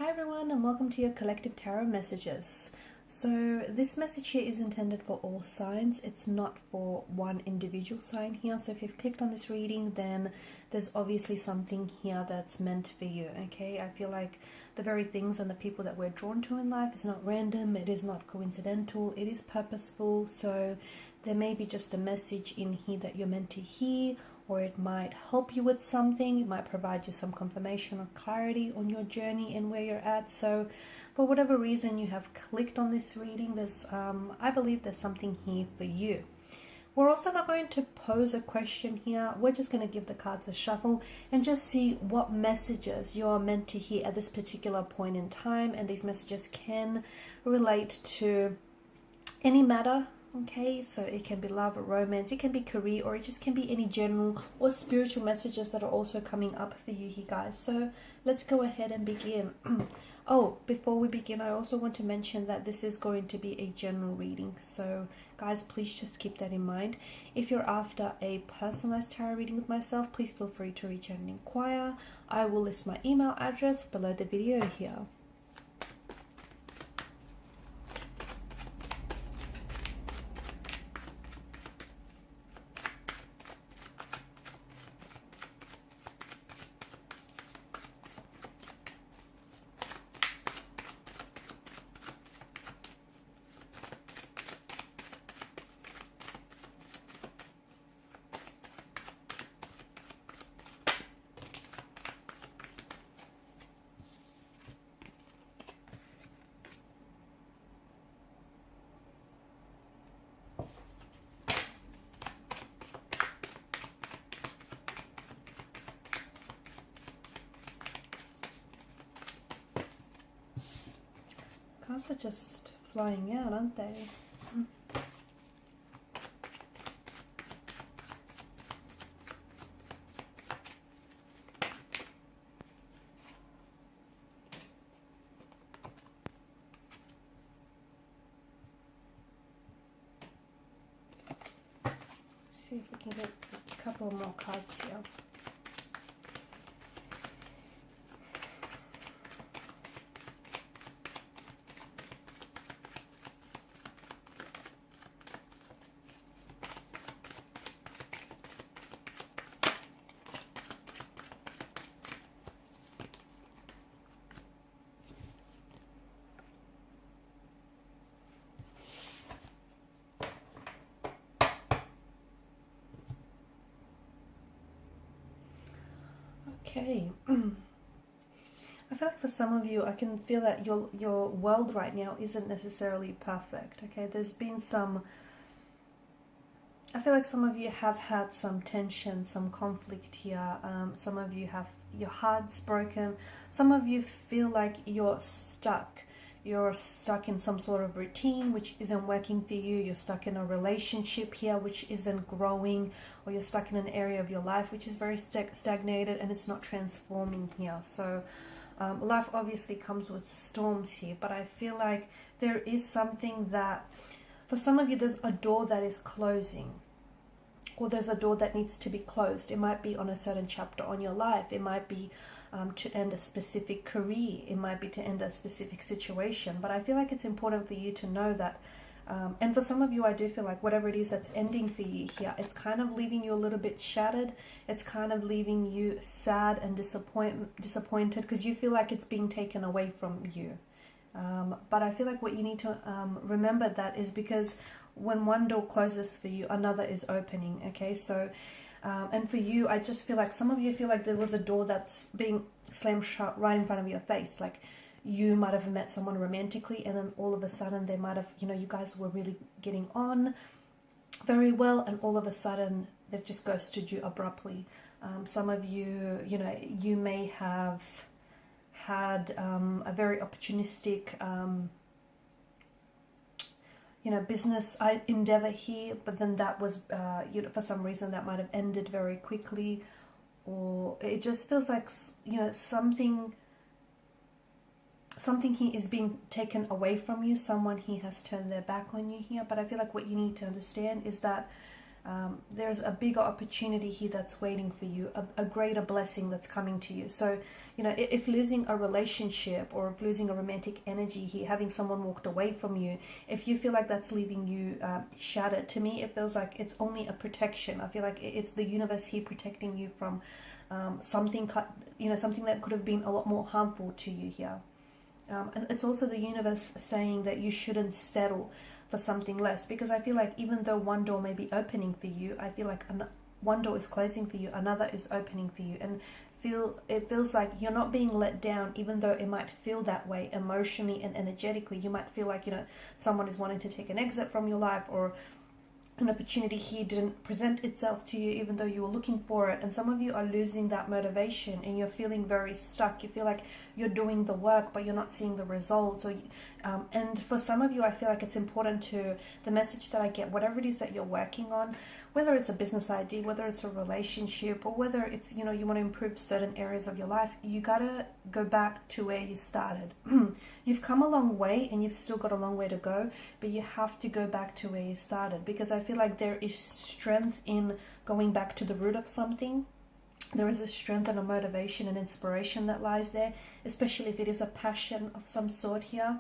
Hi everyone, and welcome to your collective tarot messages. So this message here is intended for all signs. It's not for one individual sign here. So if you've clicked on this reading, then there's obviously something here that's meant for you. Okay, I feel like the very things and the people that we're drawn to in life is not random, it is not coincidental, it is purposeful. So there may be just a message in here that you're meant to hear, or it might help you with something. It might provide you some confirmation or clarity on your journey and where you're at. So for whatever reason you have clicked on this reading, there's I believe there's something here for you. We're also not going to pose a question here. We're just going to give the cards a shuffle and just see what messages you are meant to hear at this particular point in time. And these messages can relate to any matter. Okay, so it can be love or romance, it can be career, or it just can be any general or spiritual messages that are also coming up for you here, guys. So let's go ahead and begin. Oh, before we begin, I also want to mention that this is going to be a general reading. So guys, please just keep that in mind. If you're after a personalized tarot reading with myself, please feel free to reach out and inquire. I will list my email address below the video here. Cards are just flying out, aren't they? See if we can get a couple more cards here. Okay. I feel like for some of you, I can feel that your world right now isn't necessarily perfect. Okay, there's been some, I feel like some of you have had some tension, some conflict here. Some of you have your hearts broken. Some of you feel like you're stuck. You're stuck in some sort of routine which isn't working for you. You're stuck in a relationship here which isn't growing, or you're stuck in an area of your life which is very stagnated and it's not transforming here. So life obviously comes with storms here, but I feel like there is something that, for some of you, there's a door that is closing, or there's a door that needs to be closed. It might be on a certain chapter on your life. It might be to end a specific career. It might be to end a specific situation. But I feel like it's important for you to know that, and for some of you, I do feel like whatever it is that's ending for you here, it's kind of leaving you a little bit shattered. It's kind of leaving you sad and disappointed because you feel like it's being taken away from you. But I feel like what you need to remember that is because when one door closes for you, another is opening. Okay, so and for you, I just feel like some of you feel like there was a door that's being slammed shut right in front of your face. Like you might have met someone romantically, and then all of a sudden they might have, you guys were really getting on very well, and all of a sudden they've just ghosted you abruptly. Some of you, you may have had a very opportunistic business endeavor here, but then that was for some reason that might have ended very quickly, or it just feels like something here is being taken away from you. Someone here has turned their back on you here. But I feel like what you need to understand is that There's a bigger opportunity here that's waiting for you, a greater blessing that's coming to you. So, you know, if losing a relationship or if losing a romantic energy here, having someone walked away from you, if you feel like that's leaving you shattered, to me it feels like it's only a protection. I feel like it's the universe here protecting you from something, you know, something that could have been a lot more harmful to you here. And it's also the universe saying that you shouldn't settle for something less, because I feel like even though one door may be opening for you, I feel like one door is closing for you, another is opening for you, and it feels like you're not being let down, even though it might feel that way emotionally and energetically. You might feel like, you know, someone is wanting to take an exit from your life, or an opportunity here didn't present itself to you even though you were looking for it, and some of you are losing that motivation and you're feeling very stuck. You feel like you're doing the work but you're not seeing the results, or and for some of you, I feel like it's important to, the message that I get, whatever it is that you're working on, whether it's a business idea, whether it's a relationship, or whether it's, you know, you want to improve certain areas of your life, you gotta go back to where you started. You've come a long way and you've still got a long way to go, but you have to go back to where you started, because I feel like there is strength in going back to the root of something. There is a strength and a motivation and inspiration that lies there, especially if it is a passion of some sort here.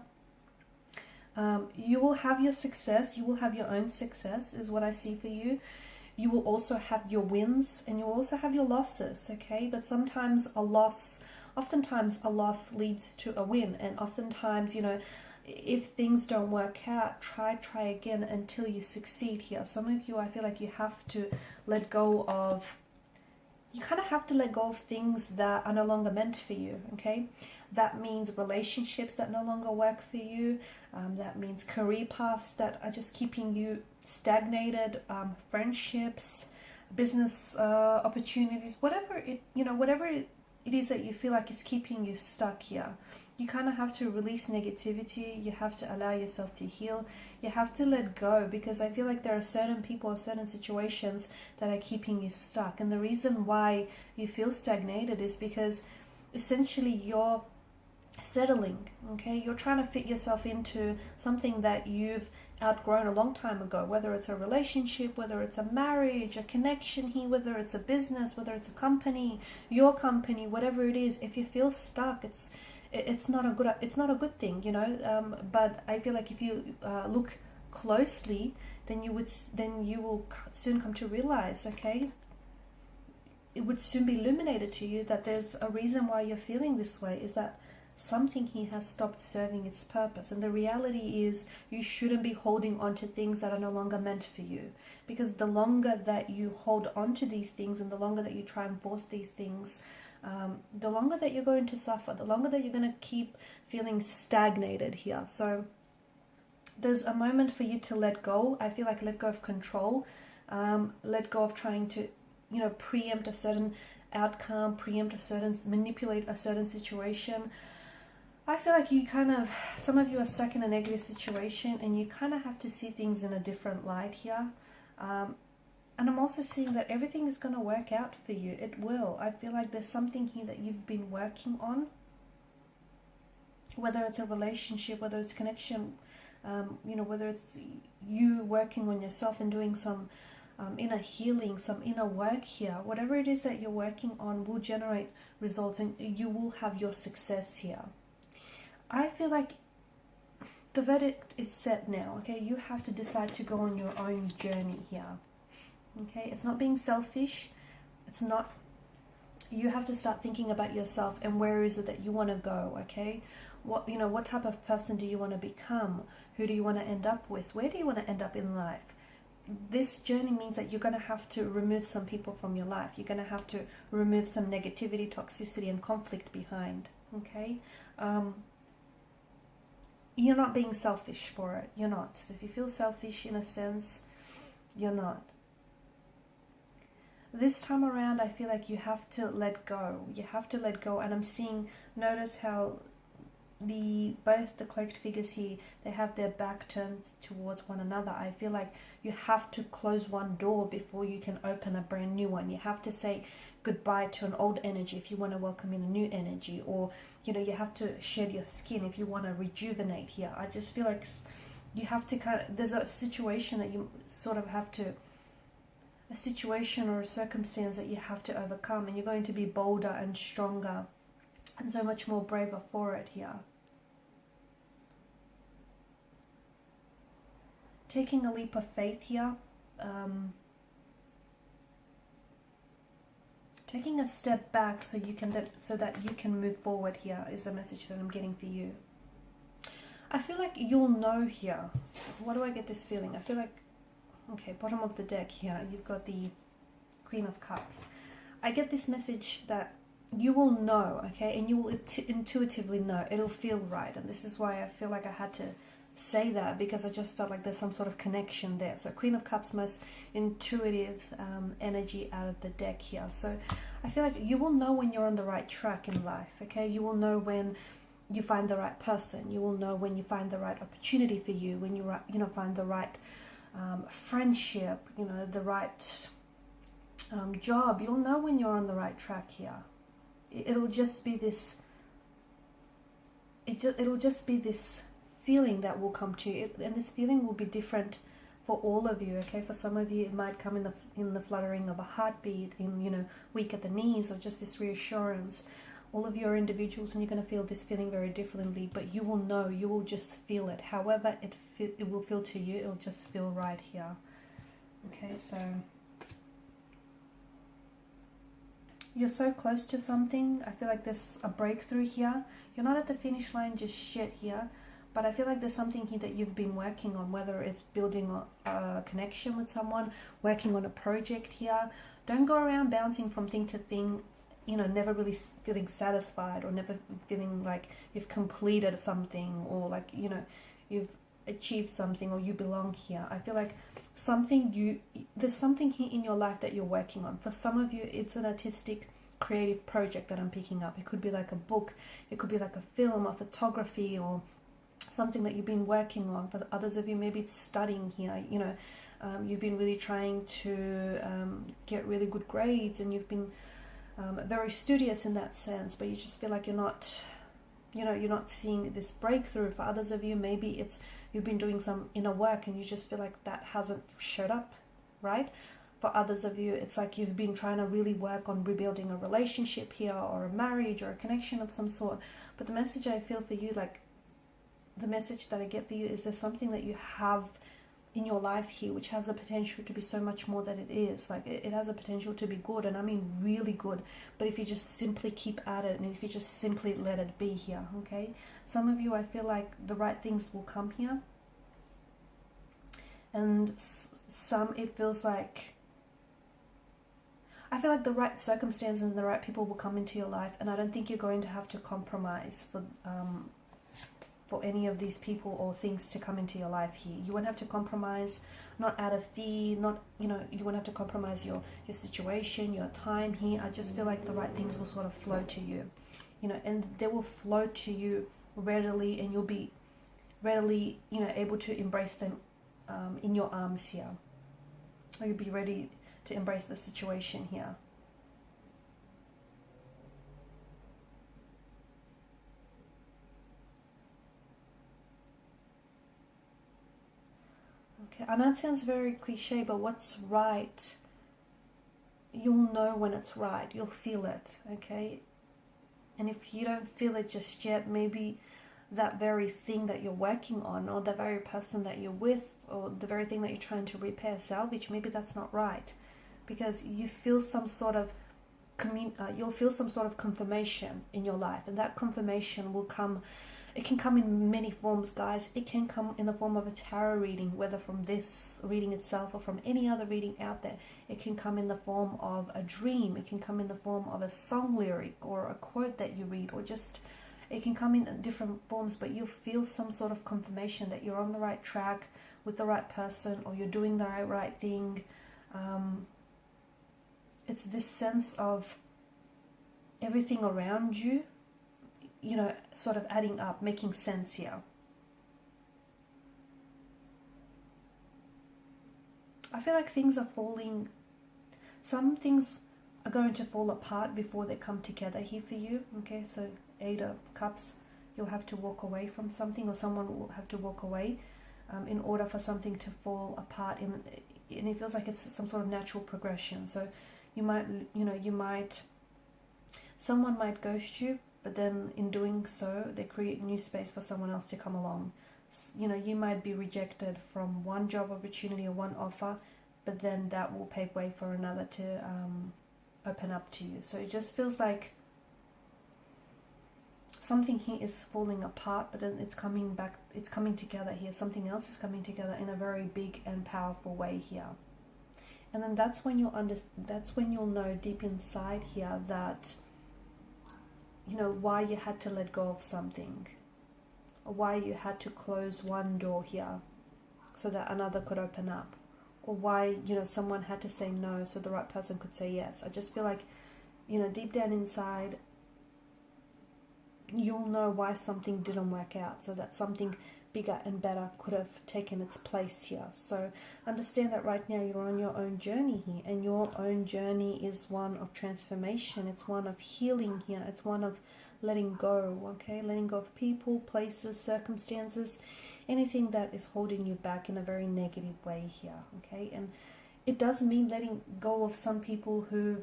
You will have your success, you will have your own success, is what I see for you. You will also have your wins and you will also have your losses, okay? But sometimes oftentimes a loss leads to a win, and oftentimes, you know, if things don't work out, try again until you succeed here. Some of you, I feel like you have to let go of, you kind of have to let go of things that are no longer meant for you, okay? That means relationships that no longer work for you. That means career paths that are just keeping you stagnated, friendships, business opportunities, whatever it is that you feel like is keeping you stuck here. You kind of have to release negativity. You have to allow yourself to heal. You have to let go, because I feel like there are certain people or certain situations that are keeping you stuck. And the reason why you feel stagnated is because essentially you're settling, okay? You're trying to fit yourself into something that you've outgrown a long time ago, whether it's a relationship, whether it's a marriage, a connection here, whether it's a business, whether it's a company, your company, whatever it is. If you feel stuck, it's not a good thing, you know. But I feel like if you look closely, then you will soon come to realize, okay, it would soon be illuminated to you that there's a reason why you're feeling this way, is that something here has stopped serving its purpose. And the reality is you shouldn't be holding on to things that are no longer meant for you, because the longer that you hold on to these things and the longer that you try and force these things, the longer that you're going to suffer, the longer that you're going to keep feeling stagnated here. So there's a moment for you to let go. I feel like let go of control, let go of trying to, you know, preempt a certain outcome, manipulate a certain situation. I feel like some of you are stuck in a negative situation and you kind of have to see things in a different light here. And I'm also seeing that everything is going to work out for you. It will. I feel like there's something here that you've been working on, whether it's a relationship, whether it's connection, you know, whether it's you working on yourself and doing some inner healing, some inner work here. Whatever it is that you're working on will generate results and you will have your success here. I feel like the verdict is set now, okay? You have to decide to go on your own journey here, okay? It's not being selfish. It's not, you have to start thinking about yourself and where is it that you want to go, okay? What type of person do you want to become? Who do you want to end up with? Where do you want to end up in life? This journey means that you're going to have to remove some people from your life. You're going to have to remove some negativity, toxicity, and conflict behind, okay? You're not being selfish for it. You're not. So if you feel selfish in a sense, you're not. This time around, I feel like you have to let go. You have to let go. And I'm seeing, notice how both the cloaked figures here, they have their back turned towards one another. I feel like you have to close one door before you can open a brand new one. You have to say goodbye to an old energy if you want to welcome in a new energy, or you know, you have to shed your skin if you want to rejuvenate here. I just feel like you have to there's a situation that you sort of have to a situation or a circumstance that you have to overcome, and you're going to be bolder and stronger and so much more braver for it here. Taking a leap of faith here. Taking a step back so that you can move forward here is the message that I'm getting for you. I feel like you'll know here. What do I get this feeling? I feel like, okay, bottom of the deck here, you've got the Queen of Cups. I get this message that you will know, okay, and you will intuitively know. It'll feel right, and this is why I feel like I had to say that, because I just felt like there's some sort of connection there. So Queen of Cups, most intuitive energy out of the deck here. So I feel like you will know when you're on the right track in life, okay? You will know when you find the right person. You will know when you find the right opportunity for you, when you find the right friendship, the right job. You'll know when you're on the right track here. It'll just be this. It'll just be this feeling that will come to you, and this feeling will be different for all of you. Okay, for some of you it might come in the fluttering of a heartbeat, in weak at the knees, or just this reassurance. All of you are individuals, and you're going to feel this feeling very differently, but you will know, you will just feel it. However it will feel to you, it'll just feel right here. Okay, so you're so close to something. I feel like there's a breakthrough here. You're not at the finish line just yet here, but I feel like there's something here that you've been working on, whether it's building a connection with someone, working on a project here. Don't go around bouncing from thing to thing, never really feeling satisfied, or never feeling like you've completed something, or like, you've achieved something, or you belong here. I feel like there's something here in your life that you're working on. For some of you, it's an artistic, creative project that I'm picking up. It could be like a book, it could be like a film, or photography, or something that you've been working on. For others of you, maybe it's studying here. You've been really trying to get really good grades, and you've been very studious in that sense, but you just feel like you're not seeing this breakthrough. For others of you, maybe it's you've been doing some inner work and you just feel like that hasn't showed up, right? For others of you, it's like you've been trying to really work on rebuilding a relationship here, or a marriage, or a connection of some sort. But the message I feel for you, like the message that I get for you, is there's something that you have in your life here which has the potential to be so much more than it is. Like it has a potential to be good, and I mean really good, but if you just simply keep at it, and if you just simply let it be here, okay? Some of you, I feel like the right things will come here, and some it feels like, I feel like the right circumstances and the right people will come into your life, and I don't think you're going to have to compromise for any of these people or things to come into your life here. You won't have to compromise, not out of fear, you won't have to compromise your situation, your time here. I just feel like the right things will sort of flow to you, and they will flow to you readily, and you'll be readily, able to embrace them in your arms here. Or you'll be ready to embrace the situation here. I know it sounds very cliche, but what's right, you'll know when it's right. You'll feel it, okay? And if you don't feel it just yet, maybe that very thing that you're working on, or the very person that you're with, or the very thing that you're trying to repair, salvage, maybe that's not right. Because you feel some sort of you'll feel some sort of confirmation in your life, and that confirmation will come. It can come in many forms, guys. It can come in the form of a tarot reading, whether from this reading itself or from any other reading out there. It can come in the form of a dream. It can come in the form of a song lyric, or a quote that you read, or just, it can come in different forms, but you'll feel some sort of confirmation that you're on the right track with the right person, or you're doing the right thing. It's this sense of everything around you, sort of adding up, making sense here. I feel like things are falling, some things are going to fall apart before they come together here for you, okay? So 8 of Cups, you'll have to walk away from something, or someone will have to walk away in order for something to fall apart and it feels like it's some sort of natural progression. So you might, someone might ghost you, but then in doing so, they create new space for someone else to come along. You might be rejected from one job opportunity or one offer, but then that will pave way for another to open up to you. So it just feels like something here is falling apart, but then it's coming back, it's coming together here. Something else is coming together in a very big and powerful way here. And then that's when you'll know deep inside here that, why you had to let go of something, or why you had to close one door here so that another could open up, or why, someone had to say no so the right person could say yes. I just feel like, deep down inside, you'll know why something didn't work out, so that something bigger and better could have taken its place here. So understand that right now you're on your own journey here, and your own journey is one of transformation. It's one of healing here. It's one of letting go, okay? Letting go of people, places, circumstances, anything that is holding you back in a very negative way here, okay? And it does mean letting go of some people who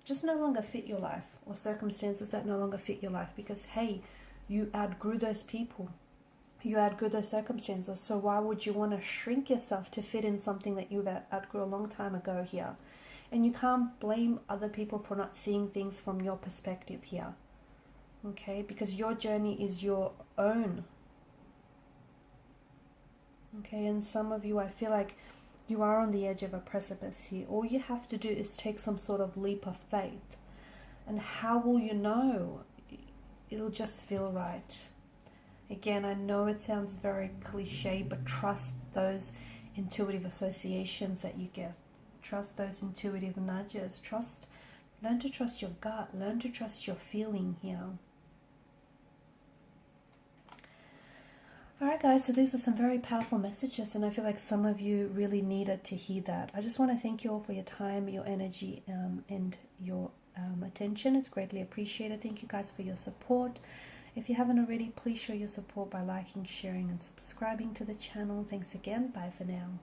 just no longer fit your life, or circumstances that no longer fit your life, because hey, you outgrew those people, you outgrew those circumstances. So why would you want to shrink yourself to fit in something that you outgrew a long time ago here? And you can't blame other people for not seeing things from your perspective here, okay? Because your journey is your own, okay? And some of you, I feel like you are on the edge of a precipice here. All you have to do is take some sort of leap of faith. And how will you know? It'll just feel right. Again, I know it sounds very cliche, but trust those intuitive associations that you get. Trust those intuitive nudges. Learn to trust your gut. Learn to trust your feeling here. Alright guys, so these are some very powerful messages, and I feel like some of you really needed to hear that. I just want to thank you all for your time, your energy, and your attention. It's greatly appreciated. Thank you guys for your support. If you haven't already, please show your support by liking, sharing, and subscribing to the channel. Thanks again. Bye for now.